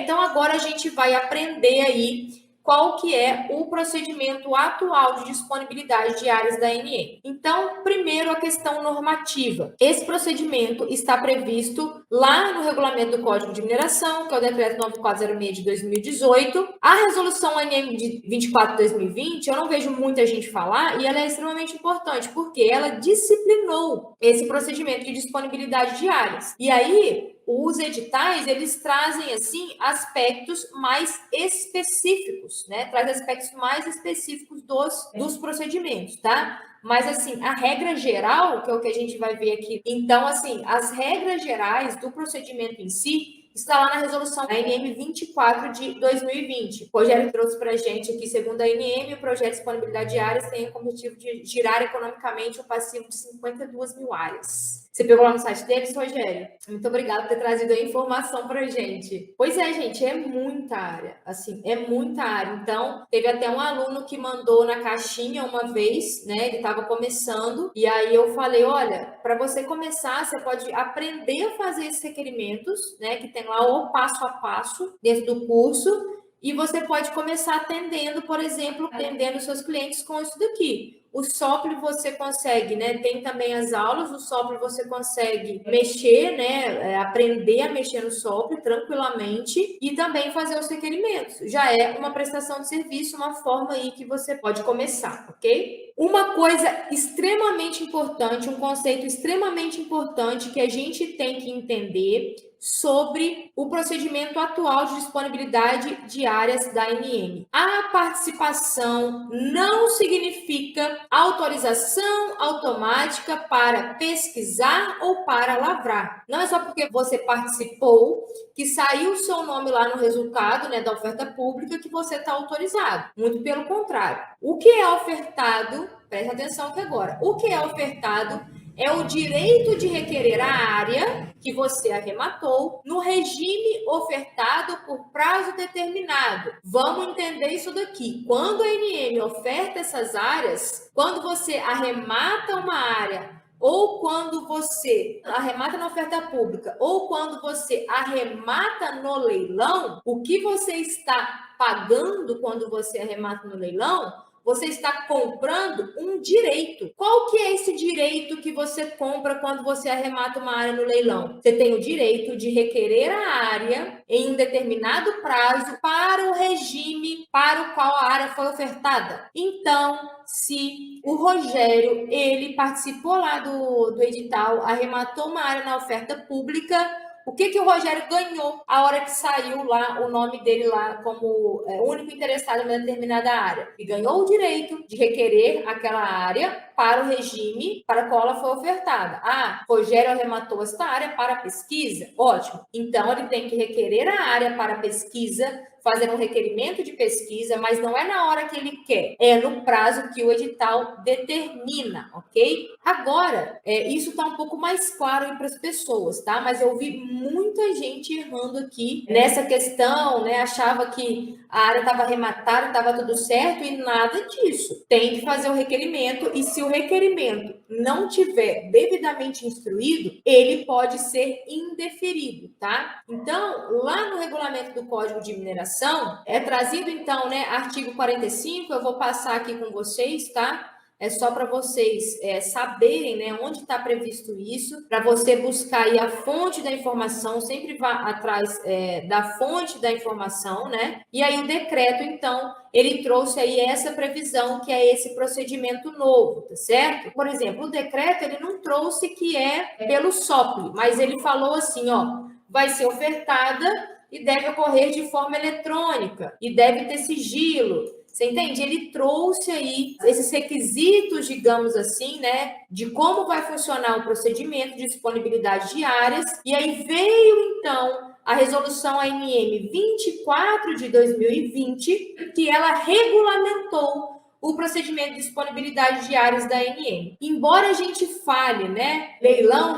Então, agora a gente vai aprender aí qual que é o procedimento atual de disponibilidade de áreas da ANM. Então, primeiro, a questão normativa. Esse procedimento está previsto lá no Regulamento do Código de Mineração, que é o Decreto 9406 de 2018. A Resolução ANM de 24 de 2020, eu não vejo muita gente falar, e ela é extremamente importante, porque ela disciplinou esse procedimento de disponibilidade de áreas. E aí, os editais, eles trazem, assim, aspectos mais específicos, né? Traz aspectos mais específicos dos procedimentos, tá? Mas, assim, a regra geral, que é o que a gente vai ver aqui. Então, assim, as regras gerais do procedimento em si está lá na resolução ANM 24 de 2020. O Rogério trouxe para a gente aqui, segundo a ANM, o projeto de disponibilidade de áreas tem o objetivo de girar economicamente um passivo de 52 mil áreas. Você pegou lá no site deles, Rogério? Muito obrigada por ter trazido a informação para a gente. Pois é, gente, é muita área. Assim, é muita área. Então, teve até um aluno que mandou na caixinha uma vez, né? Ele estava começando. E aí eu falei, olha, para você começar, você pode aprender a fazer esses requerimentos, né? Que tem lá o passo a passo dentro do curso. E você pode começar atendendo, por exemplo, atendendo seus clientes com isso daqui. O SOPL você consegue, né? Tem também as aulas, o SOPL você consegue mexer, né? Aprender a mexer no SOPL tranquilamente e também fazer os requerimentos. Já é uma prestação de serviço, uma forma aí que você pode começar, ok? Uma coisa extremamente importante, um conceito extremamente importante que a gente tem que entender sobre o procedimento atual de disponibilidade de áreas da ANM. A participação não significa autorização automática para pesquisar ou para lavrar. Não é só porque você participou que saiu o seu nome lá no resultado, né, da oferta pública que você está autorizado. Muito pelo contrário. O que é ofertado, preste atenção aqui agora, o que é ofertado é o direito de requerer a área que você arrematou no regime ofertado por prazo determinado. Vamos entender isso daqui. Quando a ANM oferta essas áreas, quando você arremata uma área, ou quando você arremata na oferta pública, ou quando você arremata no leilão, o que você está pagando quando você arremata no leilão? Você está comprando um direito. Qual que é esse direito que você compra quando você arremata uma área no leilão? Você tem o direito de requerer a área em um determinado prazo para o regime para o qual a área foi ofertada. Então, se o Rogério, ele participou lá do edital, arrematou uma área na oferta pública, o que o Rogério ganhou a hora que saiu lá o nome dele lá como único interessado em uma determinada área? E ganhou o direito de requerer aquela área para o regime para o qual ela foi ofertada. Ah, Rogério arrematou esta área para pesquisa? Ótimo. Então, ele tem que requerer a área para pesquisa, fazer um requerimento de pesquisa, mas não é na hora que ele quer, é no prazo que o edital determina, ok? Agora, isso está um pouco mais claro aí para as pessoas, tá? Mas eu vi muita gente errando aqui nessa questão, né? Achava que a área estava arrematada, estava tudo certo e nada disso. Tem que fazer o requerimento e se o requerimento não tiver devidamente instruído, ele pode ser indeferido, tá? Então, lá no regulamento do Código de Mineração, é trazido, então, né, artigo 45, eu vou passar aqui com vocês, tá? É só para vocês saberem, né, onde está previsto isso, para você buscar aí a fonte da informação, sempre vá atrás da fonte da informação, né? E aí o decreto, então, ele trouxe aí essa previsão, que é esse procedimento novo, tá certo? Por exemplo, o decreto, ele não trouxe que é pelo SOPL, mas ele falou assim, ó, vai ser ofertada e deve ocorrer de forma eletrônica, e deve ter sigilo. Você entende? Ele trouxe aí esses requisitos, digamos assim, né, de como vai funcionar o procedimento de disponibilidade de áreas, e aí veio, então, a resolução ANM 24 de 2020, que ela regulamentou o procedimento de disponibilidade de áreas da ANM. Embora a gente fale, né, leilão,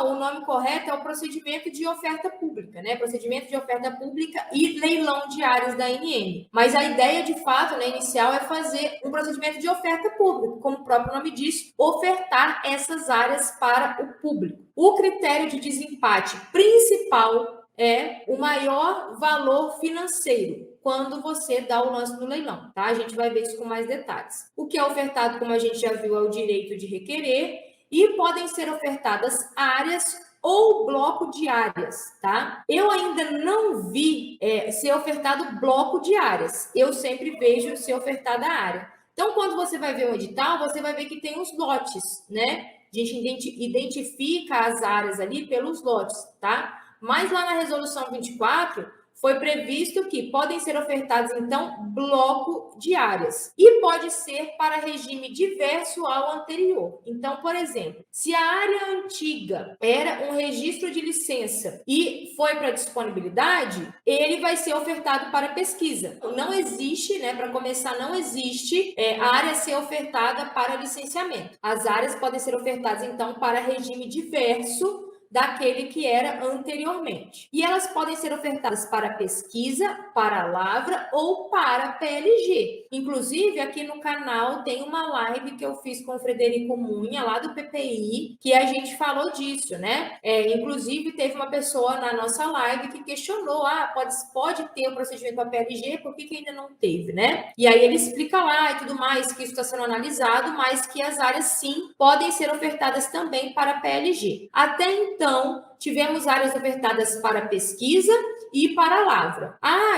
o nome correto é o procedimento de oferta pública, né, procedimento de oferta pública e leilão de áreas da ANM. Mas a ideia, de fato, né, inicial é fazer um procedimento de oferta pública, como o próprio nome diz, ofertar essas áreas para o público. O critério de desempate principal é o maior valor financeiro quando você dá o lance no leilão, tá? A gente vai ver isso com mais detalhes. O que é ofertado, como a gente já viu, é o direito de requerer e podem ser ofertadas áreas ou bloco de áreas, tá? Eu ainda não vi ser ofertado bloco de áreas. Eu sempre vejo ser ofertada área. Então, quando você vai ver um edital, você vai ver que tem os lotes, né? A gente identifica as áreas ali pelos lotes, tá? Mas lá na resolução 24, foi previsto que podem ser ofertados, então, bloco de áreas. E pode ser para regime diverso ao anterior. Então, por exemplo, se a área antiga era um registro de licença e foi para disponibilidade, ele vai ser ofertado para pesquisa. Não existe, né, para começar, não existe área ser ofertada para licenciamento. As áreas podem ser ofertadas, então, para regime diverso daquele que era anteriormente. E elas podem ser ofertadas para pesquisa, para lavra ou para PLG. Inclusive, aqui no canal tem uma live que eu fiz com o Frederico Munha, lá do PPI, que a gente falou disso, né? Inclusive, teve uma pessoa na nossa live que questionou, pode ter o procedimento para PLG, por que ainda não teve, né? E aí ele explica lá e tudo mais, que isso está sendo analisado, mas que as áreas, sim, podem ser ofertadas também para PLG. Até então, tivemos áreas ofertadas para pesquisa e para lavra.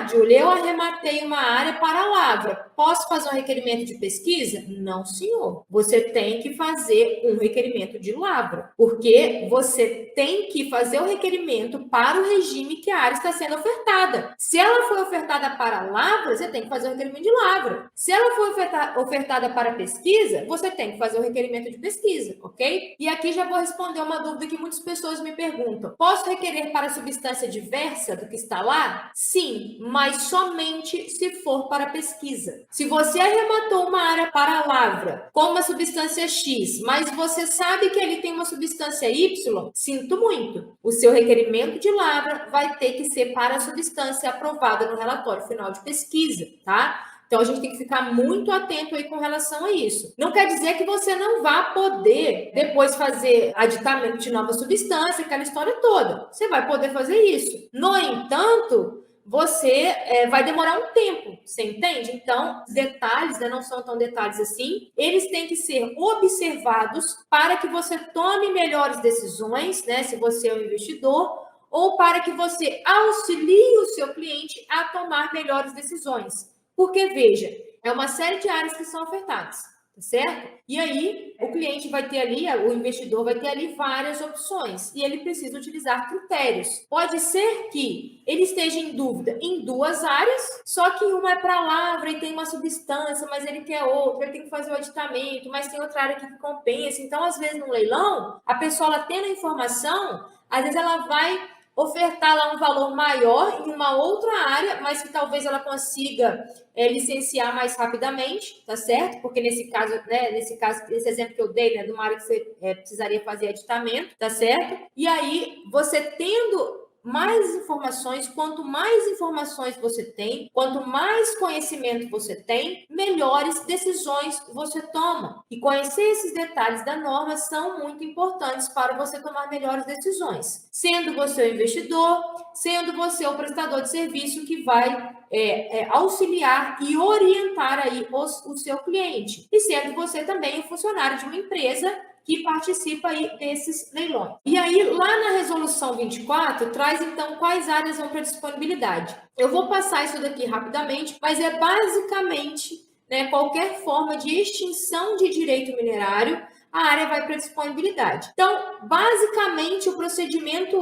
Júlia, eu arrematei uma área para lavra. Posso fazer um requerimento de pesquisa? Não, senhor. Você tem que fazer um requerimento de lavra, porque você tem que fazer o requerimento para o regime que a área está sendo ofertada. Se ela foi ofertada para lavra, você tem que fazer o requerimento de lavra. Se ela foi ofertada para pesquisa, você tem que fazer o requerimento de pesquisa, ok? E aqui já vou responder uma dúvida que muitas pessoas me perguntam. Posso requerer para substância diversa do que está lá? Sim, mas somente se for para pesquisa. Se você arrematou uma área para lavra com uma substância X, mas você sabe que ali tem uma substância Y, sinto muito. O seu requerimento de lavra vai ter que ser para a substância aprovada no relatório final de pesquisa, tá? Então, a gente tem que ficar muito atento aí com relação a isso. Não quer dizer que você não vá poder depois fazer aditamento de nova substância, aquela história toda. Você vai poder fazer isso. No entanto, você vai demorar um tempo, você entende? Então, detalhes, né, não são tão detalhes assim, eles têm que ser observados para que você tome melhores decisões, né, se você é um investidor, ou para que você auxilie o seu cliente a tomar melhores decisões. Porque, veja, é uma série de áreas que são ofertadas, tá certo? E aí, o cliente vai ter ali, o investidor vai ter ali várias opções e ele precisa utilizar critérios. Pode ser que ele esteja em dúvida em duas áreas, só que uma é para lavra e tem uma substância, mas ele quer outra, ele tem que fazer o aditamento, mas tem outra área que compensa. Então, às vezes, no leilão, a pessoa, ela tendo a informação, às vezes ela vai ofertar lá um valor maior em uma outra área, mas que talvez ela consiga licenciar mais rapidamente, tá certo? Porque nesse caso, esse exemplo que eu dei, né, de uma área que você precisaria fazer aditamento, tá certo? E aí, você tendo mais informações, quanto mais informações você tem, quanto mais conhecimento você tem, melhores decisões você toma. E conhecer esses detalhes da norma são muito importantes para você tomar melhores decisões. Sendo você o investidor, sendo você o prestador de serviço que vai auxiliar e orientar aí o seu cliente. E sendo você também o funcionário de uma empresa que participa aí desses leilões. E aí, lá na resolução 24, traz então quais áreas vão para disponibilidade. Eu vou passar isso daqui rapidamente, mas é basicamente, né, qualquer forma de extinção de direito minerário, a área vai para disponibilidade. Então, basicamente, o procedimento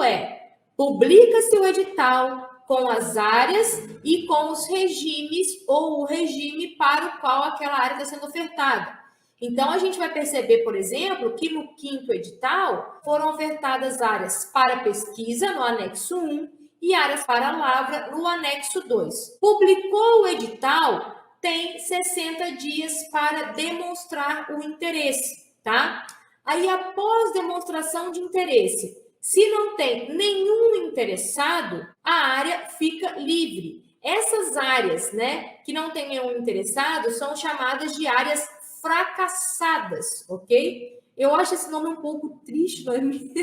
publica-se o edital com as áreas e com os regimes ou o regime para o qual aquela área está sendo ofertada. Então, a gente vai perceber, por exemplo, que no 5º edital foram ofertadas áreas para pesquisa, no anexo 1, e áreas para lavra, no anexo 2. Publicou o edital, tem 60 dias para demonstrar o interesse, tá? Aí, após demonstração de interesse, se não tem nenhum interessado, a área fica livre. Essas áreas, né, que não tem nenhum interessado, são chamadas de áreas fracassadas, ok? Eu acho esse nome um pouco triste, não é mesmo?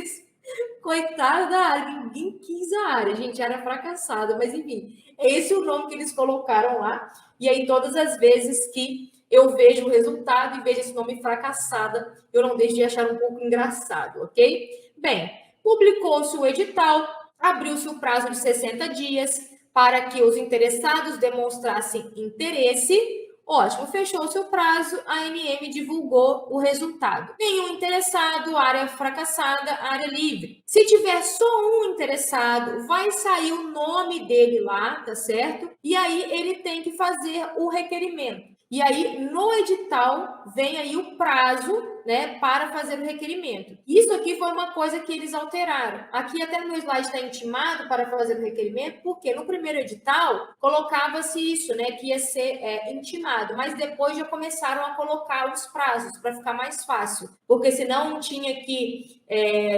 Coitada da área, ninguém quis a área, gente, área fracassada, mas enfim, esse é o nome que eles colocaram lá. E aí, todas as vezes que eu vejo o resultado e vejo esse nome fracassada, eu não deixo de achar um pouco engraçado, ok? Bem, publicou-se o edital, abriu-se o prazo de 60 dias para que os interessados demonstrassem interesse. Ótimo, fechou o seu prazo, a ANM divulgou o resultado. Nenhum interessado, área fracassada, área livre. Se tiver só um interessado, vai sair o nome dele lá, tá certo? E aí ele tem que fazer o requerimento. E aí, no edital, vem aí o prazo, né, para fazer o requerimento. Isso aqui foi uma coisa que eles alteraram. Aqui até no meu slide está intimado para fazer o requerimento, porque no primeiro edital colocava-se isso, né, que ia ser intimado, mas depois já começaram a colocar os prazos para ficar mais fácil, porque senão tinha que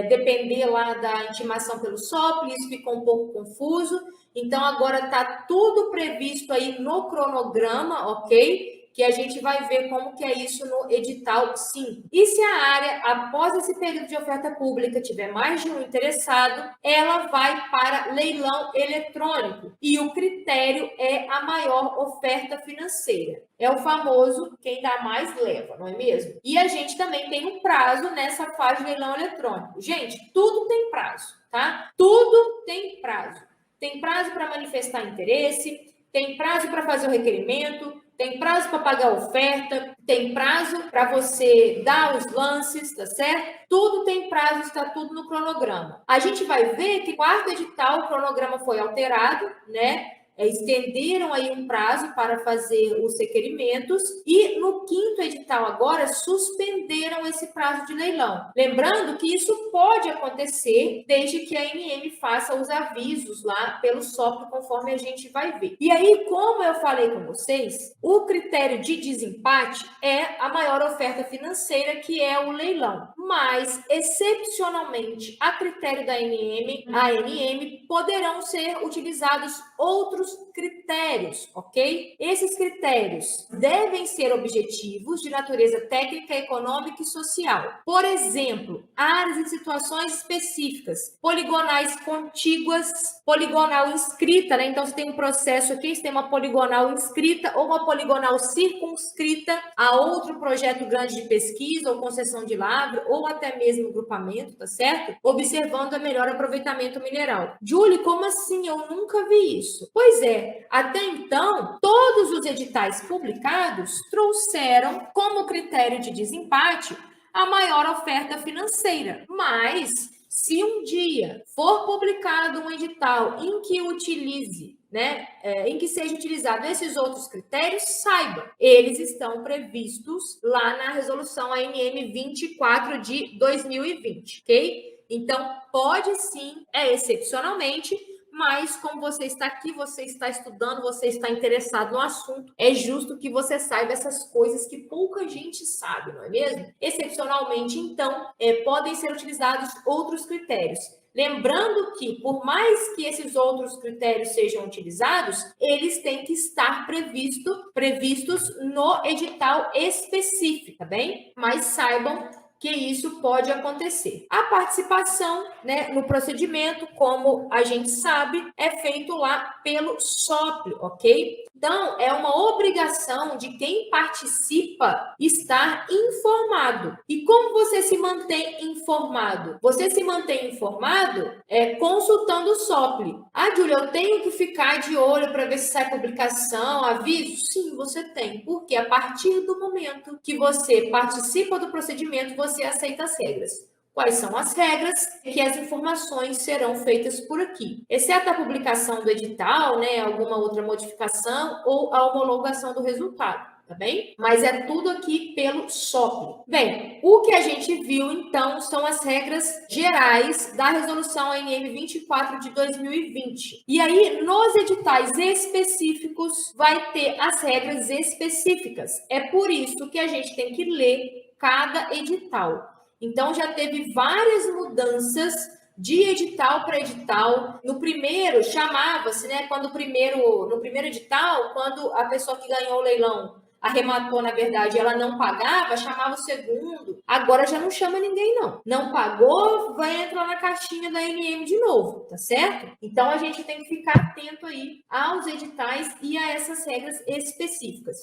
depender lá da intimação pelo SOP, isso ficou um pouco confuso. Então agora está tudo previsto aí no cronograma, ok? Que a gente vai ver como que é isso no edital 5. E se a área, após esse período de oferta pública, tiver mais de um interessado, ela vai para leilão eletrônico. E o critério é a maior oferta financeira. É o famoso quem dá mais leva, não é mesmo? E a gente também tem um prazo nessa fase de leilão eletrônico. Gente, tudo tem prazo, tá? Tudo tem prazo. Tem prazo para manifestar interesse, tem prazo para fazer o requerimento, tem prazo para pagar a oferta, tem prazo para você dar os lances, tá certo? Tudo tem prazo, está tudo no cronograma. A gente vai ver que quarto edital o cronograma foi alterado, né? Estenderam aí um prazo para fazer os requerimentos e no quinto edital agora suspenderam esse prazo de leilão. Lembrando que isso pode acontecer desde que a ANM faça os avisos lá pelo SOP, conforme a gente vai ver. E aí, como eu falei com vocês, o critério de desempate é a maior oferta financeira, que é o leilão. Mas, excepcionalmente, a critério da ANM, a ANM, poderão ser utilizados outros critérios, ok? Esses critérios devem ser objetivos de natureza técnica, econômica e social. Por exemplo, áreas e situações específicas, poligonais contíguas, poligonal inscrita, né? Então, você tem um processo aqui, você tem uma poligonal inscrita ou uma poligonal circunscrita a outro projeto grande de pesquisa ou concessão de lavra ou até mesmo grupamento, tá certo? Observando a melhor aproveitamento mineral. Julie, como assim? Eu nunca vi isso. Pois é, até então, todos os editais publicados trouxeram como critério de desempate a maior oferta financeira. Mas, se um dia for publicado um edital em que utilize, né, em que seja utilizado esses outros critérios, saiba, eles estão previstos lá na resolução ANM 24 de 2020, ok? Então, pode sim, excepcionalmente, mas como você está aqui, você está estudando, você está interessado no assunto, é justo que você saiba essas coisas que pouca gente sabe, não é mesmo? Excepcionalmente, então, podem ser utilizados outros critérios. Lembrando que, por mais que esses outros critérios sejam utilizados, eles têm que estar previstos no edital específico, tá bem? Mas saibam que isso pode acontecer. A participação, né, no procedimento, como a gente sabe, é feito lá pelo SOP, ok? Então, é uma obrigação de quem participa estar informado. E como você se mantém informado? Você se mantém informado consultando o SOP. Ah, Júlia, eu tenho que ficar de olho para ver se sai publicação, aviso? Sim, você tem. Porque a partir do momento que você participa do procedimento, você aceita as regras. Quais são as regras? Que as informações serão feitas por aqui, exceto a publicação do edital, né, alguma outra modificação ou a homologação do resultado, tá bem? Mas é tudo aqui pelo SOP. Bem, o que a gente viu, então, são as regras gerais da resolução ANM 24 de 2020. E aí, nos editais específicos, vai ter as regras específicas. É por isso que a gente tem que ler cada edital. Então, já teve várias mudanças de edital para edital. No primeiro, chamava-se, né? No primeiro edital, quando a pessoa que ganhou o leilão arrematou, na verdade, ela não pagava, chamava o segundo. agora já não chama ninguém, não. Não pagou, vai entrar na caixinha da ANM de novo, tá certo? Então, a gente tem que ficar atento aí aos editais e a essas regras específicas.